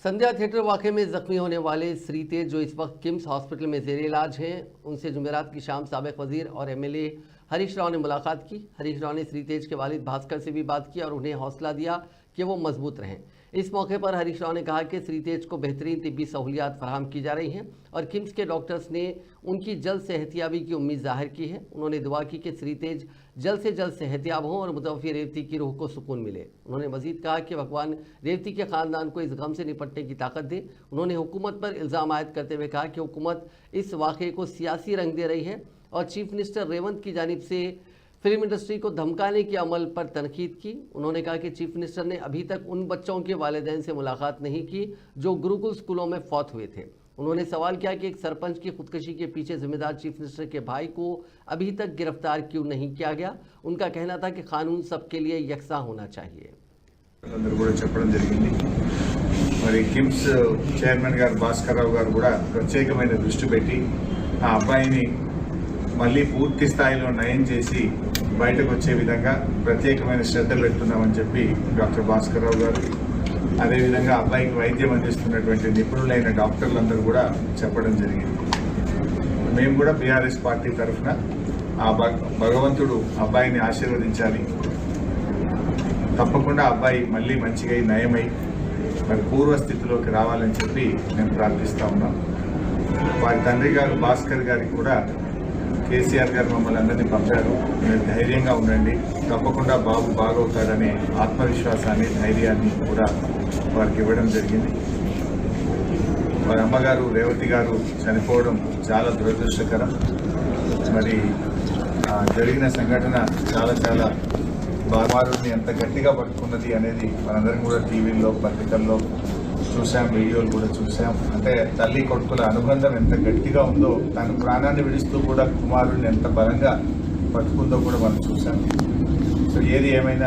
संध्या theatre वाक़े में जख्मी होने वाले श्रीतेज जो इस वक्त किम्स हॉस्पिटल में जेर इलाज हैं, उनसे जुमेरात की शाम साबिक वजीर और एमएलए हरीश राव ने मुलाकात की। हरीश राव ने श्रीतेज के वालिद भास्कर से भी बात की और उन्हें हौसला दिया कि वो मजबूत रहें। इस मौके पर हरीश राव ने कहा कि श्रीतेज को बेहतरीन तिब्बी सहूलियात फराहम की जा रही हैं और किम्स के डॉक्टर्स ने उनकी जल्द सेहतियाबी की उम्मीद जाहिर की है। उन्होंने दुआ की कि श्रीतेज जल्द से जल्द सेहतियाब हों और मुतवफ़ी रेवती की रूह को सुकून मिले। उन्होंने मजीद कहा कि भगवान रेवती के ख़ानदान को इस गम से निपटने की ताकत दे। उन्होंने हुकूमत पर इल्ज़ाम आयद करते हुए कहा कि हुकूमत इस वाक़े को सियासी रंग दे रही है और चीफ मिनिस्टर रेवंत की जानिब से फिल्म इंडस्ट्री को धमकाने के अमल पर तनकीद की। उन्होंने कहा कि चीफ मिनिस्टर ने अभी तक उन बच्चों के वालिदैन से मुलाकात नहीं की जो गुरुकुल स्कूलों में फौत हुए थे। उन्होंने सवाल किया कि एक सरपंच की खुदकशी के पीछे जिम्मेदार चीफ मिनिस्टर के भाई को अभी तक गिरफ्तार क्यों नहीं किया गया। उनका कहना था कि कानून सबके लिए यकसा होना चाहिए। మరి కిమ్స్ చైర్మన్ గారు భాస్కర్రావు గారు కూడా ప్రత్యేకమైన దృష్టి పెట్టి ఆ అబ్బాయిని మళ్ళీ పూర్తి స్థాయిలో నయం చేసి బయటకు వచ్చే విధంగా ప్రత్యేకమైన శ్రద్ధ పెడుతున్నామని చెప్పి డాక్టర్ భాస్కర్రావు గారు అదేవిధంగా అబ్బాయికి వైద్యం అందిస్తున్నటువంటి నిపుణులైన డాక్టర్లందరూ కూడా చెప్పడం జరిగింది. మేము కూడా బీఆర్ఎస్ పార్టీ తరఫున ఆ భగవంతుడు అబ్బాయిని ఆశీర్వదించాలి, తప్పకుండా అబ్బాయి మళ్ళీ మంచిగా నయమై మరి పూర్వస్థితిలోకి రావాలని చెప్పి నేను ప్రార్థిస్తా ఉన్నాం. వారి తండ్రి గారు భాస్కర్ గారికి కూడా కేసీఆర్ గారు మమ్మల్ని అందరినీ పంపారు, మీరు ధైర్యంగా ఉండండి, తప్పకుండా బాబు బాగవుతాడనే ఆత్మవిశ్వాసాన్ని ధైర్యాన్ని కూడా వారికి ఇవ్వడం జరిగింది. వారి అమ్మగారు రేవతి గారు చనిపోవడం చాలా దురదృష్టకరం. మరి జరిగిన సంఘటన చాలా బామారుని ఎంత గట్టిగా పట్టుకున్నది అనేది మనందరం కూడా టీవీల్లో పత్రికల్లో చూసాం, వీడియోలు కూడా చూసాం. అంటే తల్లి కొడుకుల అనుబంధం ఎంత గట్టిగా ఉందో, తన ప్రాణాన్ని విడిస్తూ కూడా కుమారుడిని ఎంత బలంగా పట్టుకుందో కూడా మనం చూసాం. సో ఏది ఏమైనా